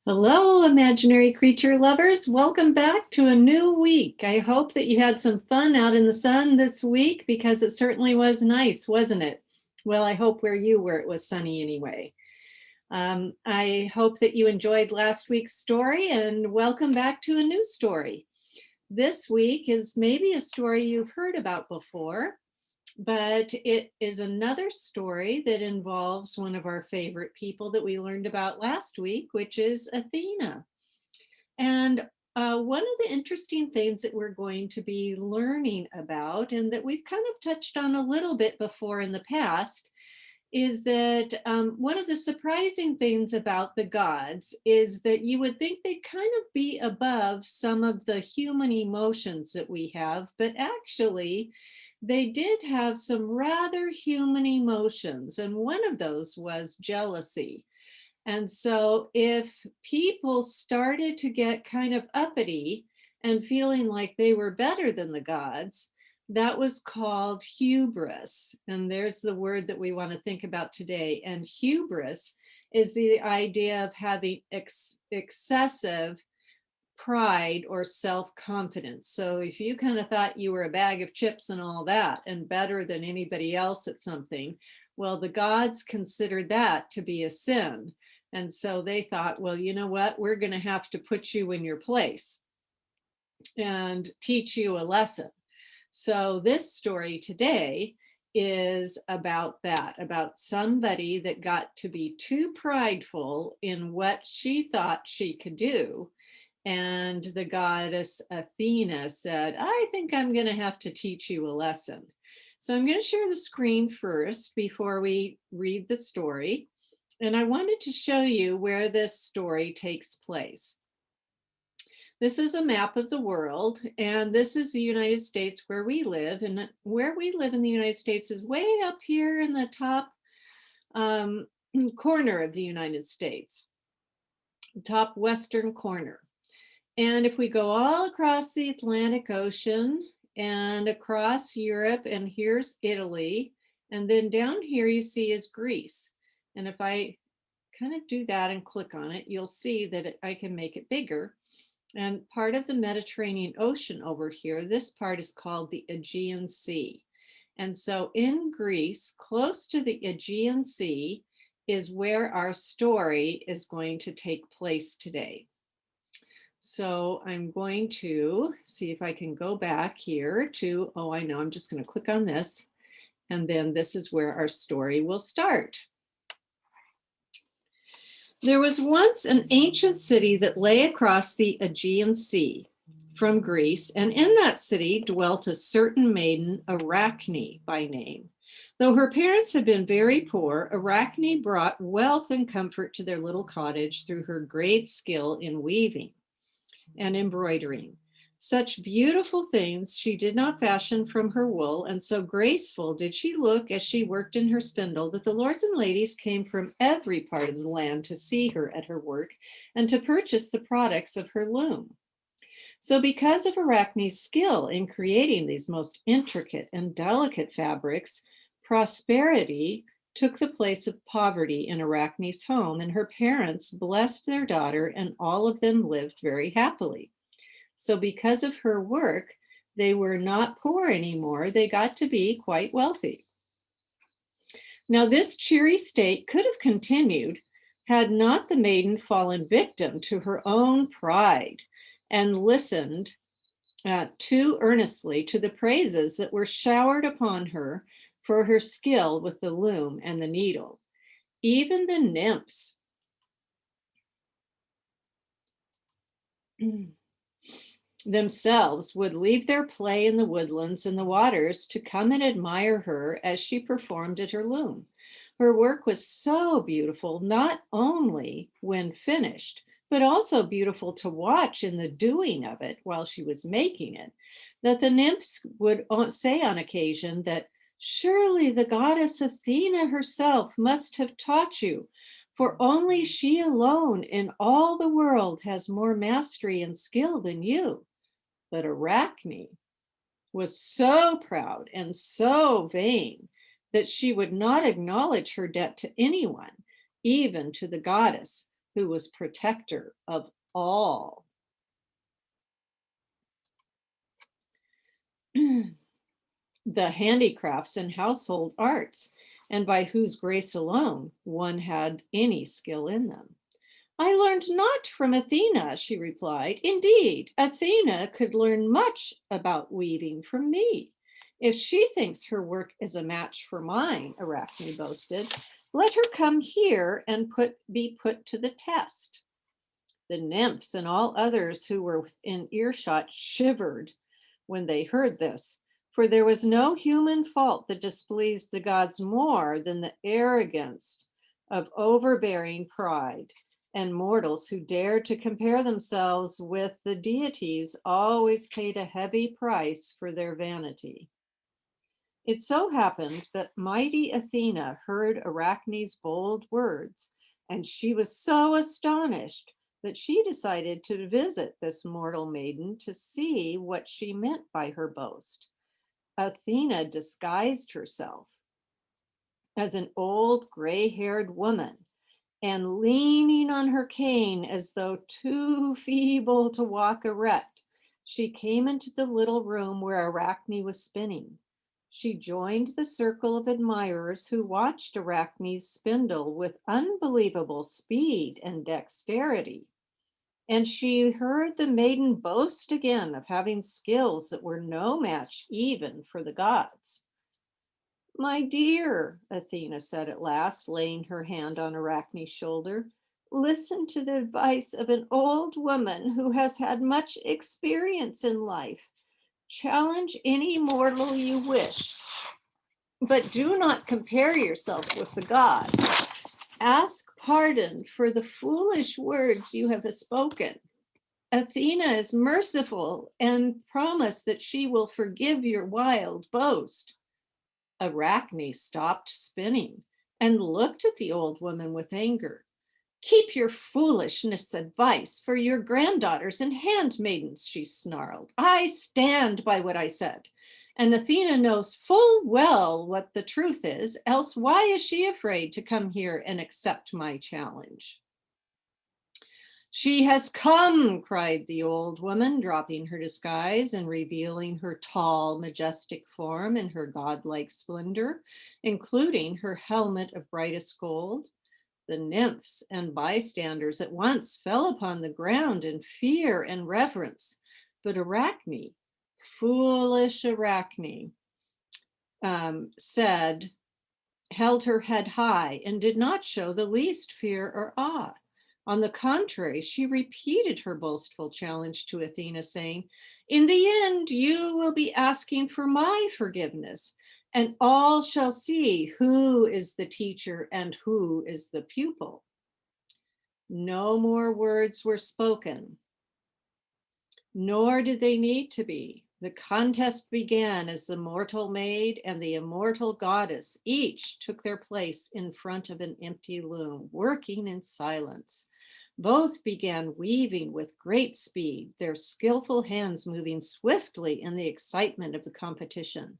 Hello, imaginary creature lovers. Welcome back to a new week. I hope that you had some fun out in the sun this week because it certainly was nice, wasn't it? Well, I hope where you were it was sunny anyway. I hope that you enjoyed last week's story and welcome back to a new story. This week is maybe a story you've heard about before, but it is another story that involves one of our favorite people that we learned about last week, which is Athena. And one of the interesting things that we're going to be learning about, and that we've kind of touched on a little bit before in the past, is that one of the surprising things about the gods is that you would think they'd kind of be above some of the human emotions that we have, but actually, they did have some rather human emotions, and one of those was jealousy. And so, if people started to get kind of uppity and feeling like they were better than the gods, that was called hubris. And there's the word that we want to think about today. And hubris is the idea of having excessive pride or self-confidence. So if you kind of thought you were a bag of chips and all that and better than anybody else at something, well, the gods considered that to be a sin. And so they thought, well, you know what? We're going to have to put you in your place and teach you a lesson. So this story today is about that, about somebody that got to be too prideful in what she thought she could do. And the goddess Athena said, I think I'm going to have to teach you a lesson. So I'm going to share the screen first before we read the story. And I wanted to show you where this story takes place. This is a map of the world, and this is the United States where we live. And where we live in the United States is way up here in the top corner of the United States, the top western corner. And if we go all across the Atlantic Ocean and across Europe, and here's Italy, and then down here you see is Greece. And if I kind of do that and click on it, you'll see that I can make it bigger. And part of the Mediterranean Ocean over here, this part is called the Aegean Sea. And so in Greece, close to the Aegean Sea, is where our story is going to take place today. So I'm going to see if I can go back here to, oh, I know, I'm just going to click on this. And then this is where our story will start. There was once an ancient city that lay across the Aegean Sea from Greece, and in that city dwelt a certain maiden, Arachne by name. Though her parents had been very poor, Arachne brought wealth and comfort to their little cottage through her great skill in weaving and embroidering. Such beautiful things she did not fashion from her wool, and so graceful did she look as she worked in her spindle that the lords and ladies came from every part of the land to see her at her work and to purchase the products of her loom. So because of Arachne's skill in creating these most intricate and delicate fabrics, prosperity took the place of poverty in Arachne's home, and her parents blessed their daughter, and all of them lived very happily. So because of her work, they were not poor anymore. They got to be quite wealthy. Now, this cheery state could have continued had not the maiden fallen victim to her own pride and listened too earnestly to the praises that were showered upon her for her skill with the loom and the needle. Even the nymphs themselves would leave their play in the woodlands and the waters to come and admire her as she performed at her loom. Her work was so beautiful, not only when finished, but also beautiful to watch in the doing of it while she was making it, that the nymphs would say on occasion that surely the goddess Athena herself must have taught you, for only she alone in all the world has more mastery and skill than you. But Arachne was so proud and so vain that she would not acknowledge her debt to anyone, even to the goddess, who was protector of all. The handicrafts and household arts, and by whose grace alone one had any skill in them. I learned not from Athena, she replied. Indeed, Athena could learn much about weaving from me. If she thinks her work is a match for mine, Arachne boasted, let her come here and be put to the test. The nymphs and all others who were within earshot shivered when they heard this, for there was no human fault that displeased the gods more than the arrogance of overbearing pride, and mortals who dared to compare themselves with the deities always paid a heavy price for their vanity. It so happened that mighty Athena heard Arachne's bold words, and she was so astonished that she decided to visit this mortal maiden to see what she meant by her boast. Athena disguised herself as an old gray-haired woman, and leaning on her cane as though too feeble to walk erect, she came into the little room where Arachne was spinning. She joined the circle of admirers who watched Arachne's spindle with unbelievable speed and dexterity. And she heard the maiden boast again of having skills that were no match even for the gods. My dear, Athena said at last, laying her hand on Arachne's shoulder, listen to the advice of an old woman who has had much experience in life. Challenge any mortal you wish, but do not compare yourself with the gods. Ask pardon for the foolish words you have spoken. Athena is merciful and promise that she will forgive your wild boast. Arachne stopped spinning and looked at the old woman with anger. Keep your foolishness advice for your granddaughters and handmaidens, she snarled. I stand by what I said. And Athena knows full well what the truth is, else why is she afraid to come here and accept my challenge? She has come, cried the old woman, dropping her disguise and revealing her tall, majestic form in her godlike splendor, including her helmet of brightest gold. The nymphs and bystanders at once fell upon the ground in fear and reverence. But Arachne, foolish Arachne, held her head high and did not show the least fear or awe. On the contrary, she repeated her boastful challenge to Athena, saying, in the end, you will be asking for my forgiveness, and all shall see who is the teacher and who is the pupil. No more words were spoken, nor did they need to be. The contest began as the mortal maid and the immortal goddess each took their place in front of an empty loom, working in silence. Both began weaving with great speed, their skillful hands moving swiftly in the excitement of the competition.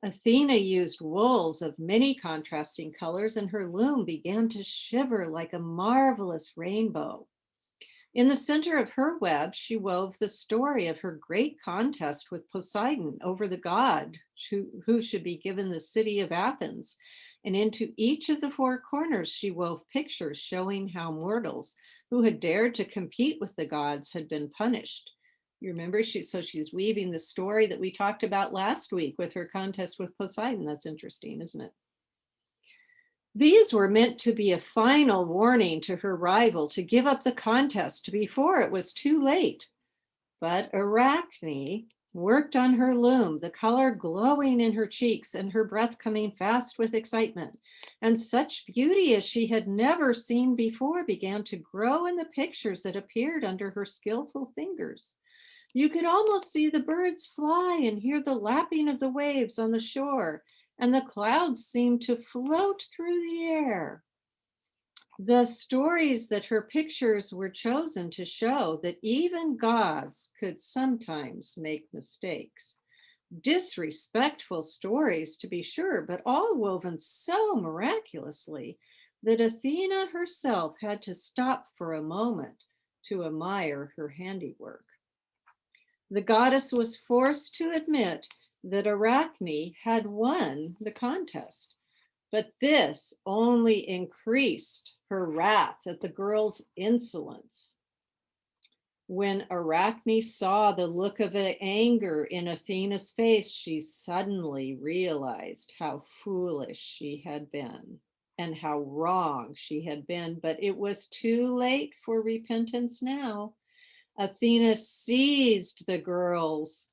Athena used wools of many contrasting colors, and her loom began to shiver like a marvelous rainbow. In the center of her web, she wove the story of her great contest with Poseidon over the god who should be given the city of Athens. And into each of the four corners, she wove pictures showing how mortals who had dared to compete with the gods had been punished. You remember, she's weaving the story that we talked about last week with her contest with Poseidon. That's interesting, isn't it? These were meant to be a final warning to her rival to give up the contest before it was too late. But Arachne worked on her loom, the color glowing in her cheeks and her breath coming fast with excitement. And such beauty as she had never seen before began to grow in the pictures that appeared under her skillful fingers. You could almost see the birds fly and hear the lapping of the waves on the shore, and the clouds seemed to float through the air. The stories that her pictures were chosen to show that even gods could sometimes make mistakes. Disrespectful stories, to be sure, but all woven so miraculously that Athena herself had to stop for a moment to admire her handiwork. The goddess was forced to admit that Arachne had won the contest, but this only increased her wrath at the girl's insolence. When Arachne saw the look of anger in Athena's face, she suddenly realized how foolish she had been and how wrong she had been, but it was too late for repentance now. Athena seized the girl's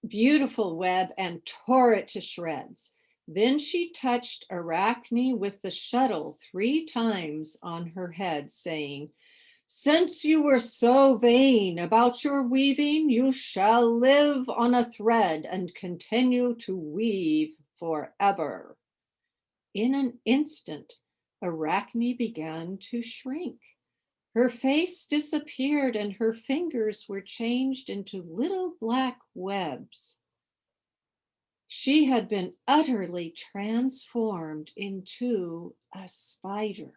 beautiful web and tore it to shreds. Then she touched Arachne with the shuttle 3 times on her head, saying, "Since you were so vain about your weaving, you shall live on a thread and continue to weave forever." In an instant, Arachne began to shrink. Her face disappeared and her fingers were changed into little black webs. She had been utterly transformed into a spider.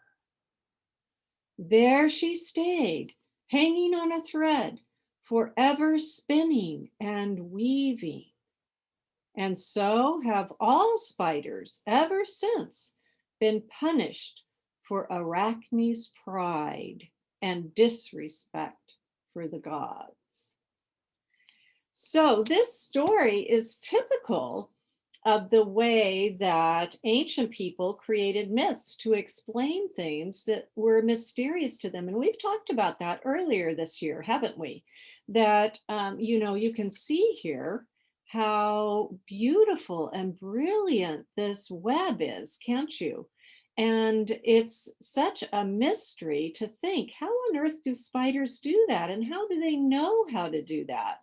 There she stayed, hanging on a thread, forever spinning and weaving. And so have all spiders ever since been punished for Arachne's pride and disrespect for the gods. So this story is typical of the way that ancient people created myths to explain things that were mysterious to them. And we've talked about that earlier this year, haven't we? That, you can see here how beautiful and brilliant this web is, can't you? And it's such a mystery to think, how on earth do spiders do that? And how do they know how to do that?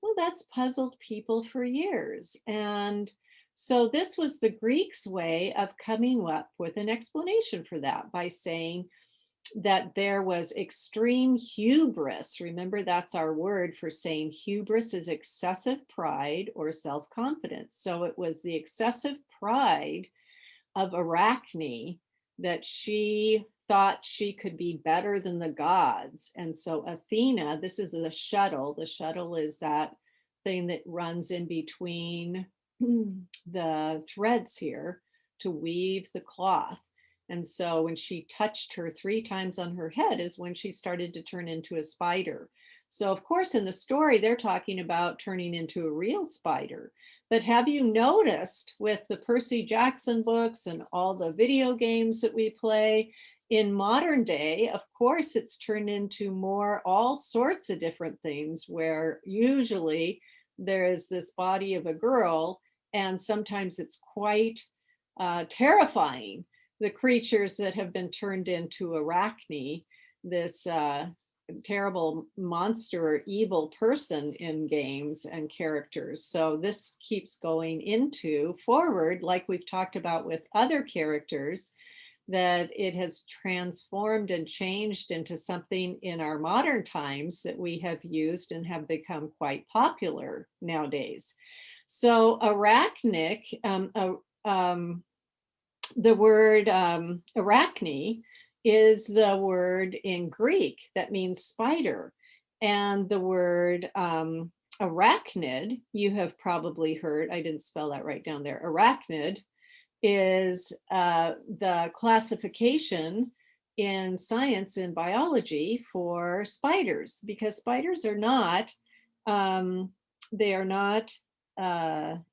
Well, that's puzzled people for years. And so this was the Greeks' way of coming up with an explanation for that by saying that there was extreme hubris. Remember, that's our word for saying hubris is excessive pride or self-confidence. So it was the excessive pride of Arachne that she thought she could be better than the gods. And so Athena, this is the shuttle. The shuttle is that thing that runs in between the threads here to weave the cloth. And so when she touched her 3 times on her head is when she started to turn into a spider. So of course, in the story, they're talking about turning into a real spider. But have you noticed with the Percy Jackson books and all the video games that we play in modern day, of course, it's turned into all sorts of different things where usually there is this body of a girl and sometimes it's quite terrifying. The creatures that have been turned into Arachne, this terrible monster or evil person in games and characters. So this keeps going into forward, like we've talked about with other characters, that it has transformed and changed into something in our modern times that we have used and have become quite popular nowadays. So arachnic, the word Arachne is the word in Greek that means spider. And the word arachnid, you have probably heard, I didn't spell that right down there. Arachnid is the classification in science and biology for spiders, because spiders are not, they are not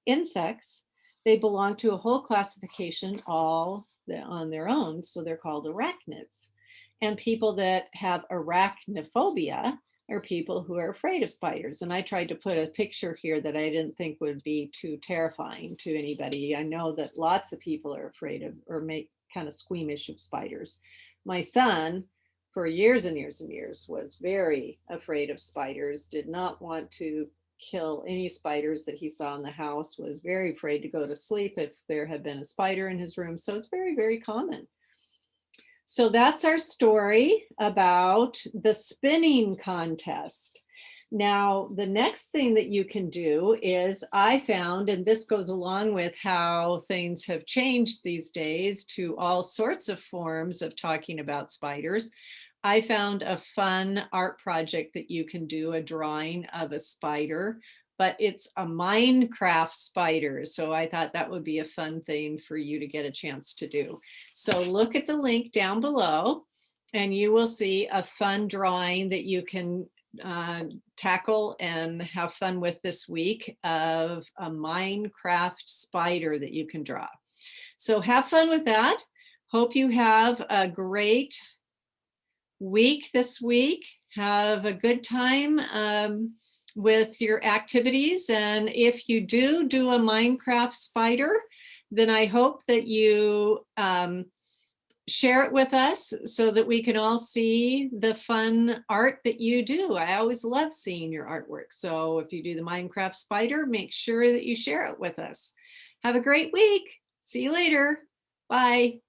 insects. They belong to a whole classification all on their own, so they're called arachnids. And people that have arachnophobia are people who are afraid of spiders. And I tried to put a picture here that I didn't think would be too terrifying to anybody. I know that lots of people are afraid of or make kind of squeamish of spiders. My son, for years and years and years, was very afraid of spiders, did not want to kill any spiders that he saw in the house, was very afraid to go to sleep if there had been a spider in his room. So it's very, very common. So that's our story about the spinning contest. Now, the next thing that you can do is I found, and this goes along with how things have changed these days to all sorts of forms of talking about spiders. I found a fun art project that you can do, a drawing of a spider, but it's a Minecraft spider. So I thought that would be a fun thing for you to get a chance to do. So look at the link down below and you will see a fun drawing that you can tackle and have fun with this week of a Minecraft spider that you can draw. So have fun with that. Hope you have a great week this week. Have a good time with your activities. And if you do a Minecraft spider, then I hope that you share it with us so that we can all see the fun art that you do. I always love seeing your artwork. So if you do the Minecraft spider, make sure that you share it with us. Have a great week. See you later. Bye.